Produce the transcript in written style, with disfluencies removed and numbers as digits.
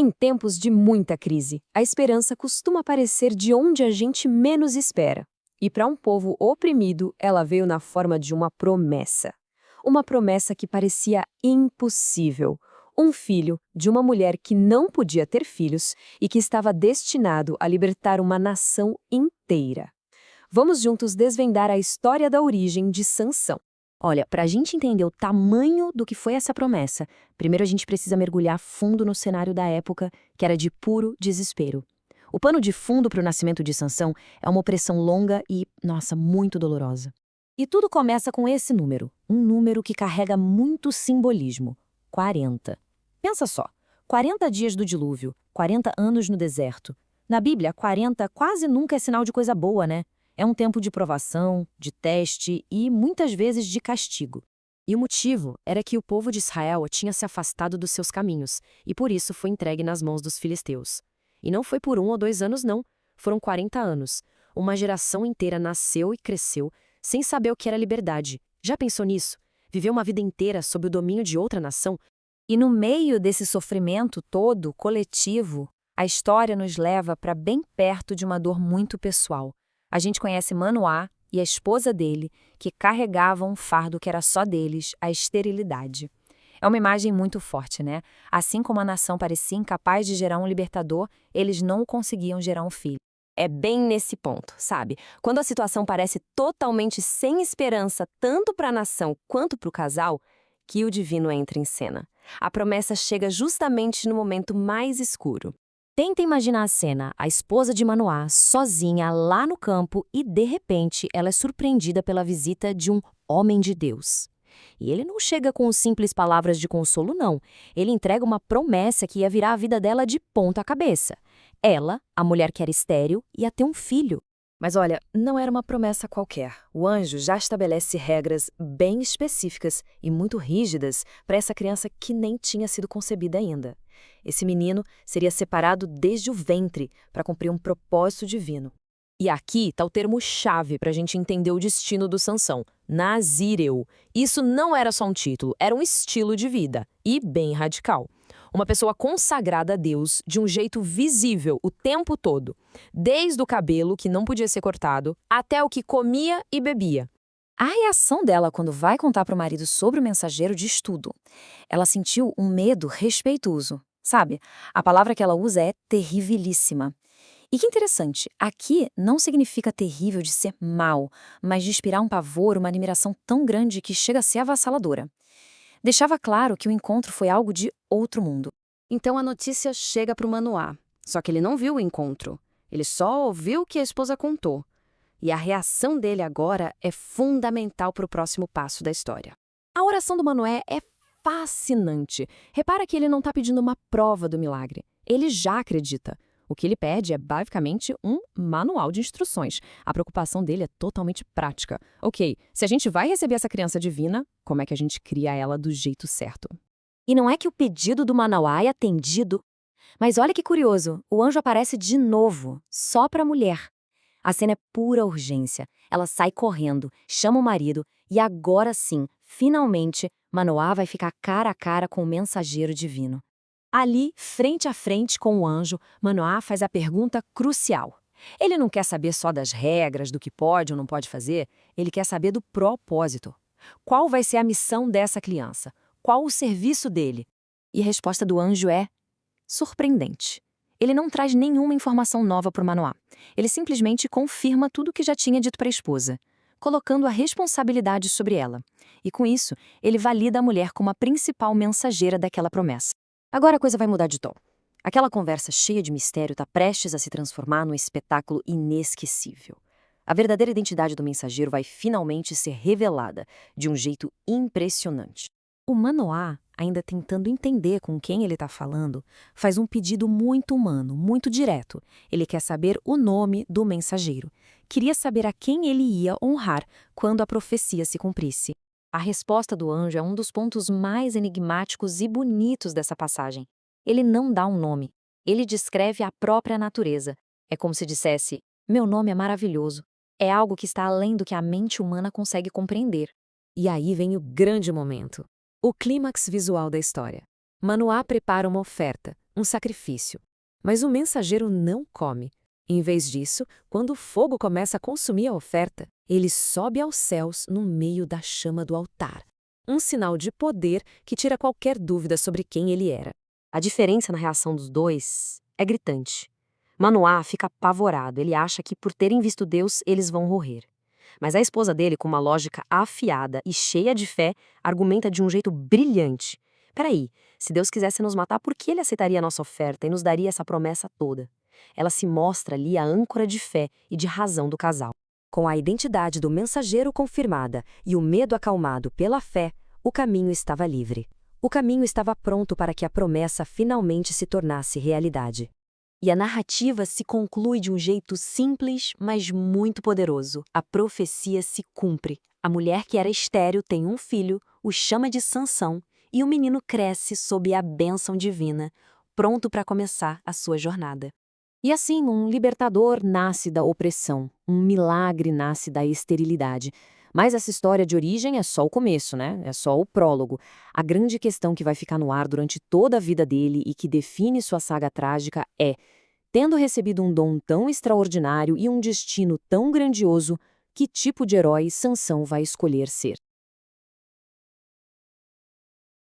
Em tempos de muita crise, a esperança costuma aparecer de onde a gente menos espera. E para um povo oprimido, ela veio na forma de uma promessa. Uma promessa que parecia impossível. Um filho de uma mulher que não podia ter filhos e que estava destinado a libertar uma nação inteira. Vamos juntos desvendar a história da origem de Sansão. Olha, para a gente entender o tamanho do que foi essa promessa, primeiro a gente precisa mergulhar fundo no cenário da época, que era de puro desespero. O pano de fundo para o nascimento de Sansão é uma opressão longa e, nossa, muito dolorosa. E tudo começa com esse número, um número que carrega muito simbolismo: 40. Pensa só, 40 dias do dilúvio, 40 anos no deserto. Na Bíblia, 40 quase nunca é sinal de coisa boa, né? É um tempo de provação, de teste e, muitas vezes, de castigo. E o motivo era que o povo de Israel tinha se afastado dos seus caminhos e, por isso, foi entregue nas mãos dos filisteus. E não foi por 1 ou 2 anos, não. Foram 40 anos. Uma geração inteira nasceu e cresceu sem saber o que era liberdade. Já pensou nisso? Viver uma vida inteira sob o domínio de outra nação? E no meio desse sofrimento todo, coletivo, a história nos leva para bem perto de uma dor muito pessoal. A gente conhece Manoá e a esposa dele, que carregavam um fardo que era só deles, a esterilidade. É uma imagem muito forte, né? Assim como a nação parecia incapaz de gerar um libertador, eles não conseguiam gerar um filho. É bem nesse ponto, sabe? Quando a situação parece totalmente sem esperança, tanto para a nação quanto para o casal, que o divino entra em cena. A promessa chega justamente no momento mais escuro. Tenta imaginar a cena, a esposa de Manoá, sozinha lá no campo e, de repente, ela é surpreendida pela visita de um homem de Deus. E ele não chega com simples palavras de consolo, não. Ele entrega uma promessa que ia virar a vida dela de ponta cabeça. Ela, a mulher que era estéril, ia ter um filho. Mas olha, não era uma promessa qualquer. O anjo já estabelece regras bem específicas e muito rígidas para essa criança que nem tinha sido concebida ainda. Esse menino seria separado desde o ventre para cumprir um propósito divino. E aqui está o termo-chave para a gente entender o destino do Sansão: Nazireu. Isso não era só um título, era um estilo de vida, e bem radical. Uma pessoa consagrada a Deus de um jeito visível o tempo todo, desde o cabelo, que não podia ser cortado, até o que comia e bebia. A reação dela quando vai contar para o marido sobre o mensageiro diz tudo. Ela sentiu um medo respeitoso, sabe? A palavra que ela usa é terribilíssima. E que interessante, aqui não significa terrível de ser mal, mas de inspirar um pavor, uma admiração tão grande que chega a ser avassaladora. Deixava claro que o encontro foi algo de outro mundo. Então a notícia chega para o Manoá, só que ele não viu o encontro. Ele só ouviu o que a esposa contou. E a reação dele agora é fundamental para o próximo passo da história. A oração do Manoé é fascinante. Repara que ele não está pedindo uma prova do milagre. Ele já acredita. O que ele pede é, basicamente, um manual de instruções. A preocupação dele é totalmente prática. Ok, se a gente vai receber essa criança divina, como é que a gente cria ela do jeito certo? E não é que o pedido do Manoá é atendido. Mas olha que curioso, o anjo aparece de novo, só para a mulher. A cena é pura urgência. Ela sai correndo, chama o marido e agora sim, finalmente, Manoá vai ficar cara a cara com o mensageiro divino. Ali, frente a frente com o anjo, Manoá faz a pergunta crucial. Ele não quer saber só das regras, do que pode ou não pode fazer, ele quer saber do propósito. Qual vai ser a missão dessa criança? Qual o serviço dele? E a resposta do anjo é surpreendente. Ele não traz nenhuma informação nova para o Manoá. Ele simplesmente confirma tudo o que já tinha dito para a esposa, colocando a responsabilidade sobre ela. E com isso, ele valida a mulher como a principal mensageira daquela promessa. Agora a coisa vai mudar de tom. Aquela conversa cheia de mistério está prestes a se transformar num espetáculo inesquecível. A verdadeira identidade do mensageiro vai finalmente ser revelada de um jeito impressionante. O Manoá, ainda tentando entender com quem ele está falando, faz um pedido muito humano, muito direto. Ele quer saber o nome do mensageiro. Queria saber a quem ele ia honrar quando a profecia se cumprisse. A resposta do anjo é um dos pontos mais enigmáticos e bonitos dessa passagem. Ele não dá um nome. Ele descreve a própria natureza. É como se dissesse: meu nome é maravilhoso. É algo que está além do que a mente humana consegue compreender. E aí vem o grande momento. O clímax visual da história. Manoá prepara uma oferta, um sacrifício. Mas o mensageiro não come. Em vez disso, quando o fogo começa a consumir a oferta, ele sobe aos céus no meio da chama do altar. Um sinal de poder que tira qualquer dúvida sobre quem ele era. A diferença na reação dos dois é gritante. Manoá fica apavorado, ele acha que por terem visto Deus, eles vão morrer. Mas a esposa dele, com uma lógica afiada e cheia de fé, argumenta de um jeito brilhante. Peraí, se Deus quisesse nos matar, por que ele aceitaria a nossa oferta e nos daria essa promessa toda? Ela se mostra ali a âncora de fé e de razão do casal. Com a identidade do mensageiro confirmada e o medo acalmado pela fé, o caminho estava livre. O caminho estava pronto para que a promessa finalmente se tornasse realidade. E a narrativa se conclui de um jeito simples, mas muito poderoso. A profecia se cumpre. A mulher que era estéril tem um filho, o chama de Sansão, e o menino cresce sob a bênção divina, pronto para começar a sua jornada. E assim, um libertador nasce da opressão, um milagre nasce da esterilidade. Mas essa história de origem é só o começo, né? É só o prólogo. A grande questão que vai ficar no ar durante toda a vida dele e que define sua saga trágica é: tendo recebido um dom tão extraordinário e um destino tão grandioso, que tipo de herói Sansão vai escolher ser?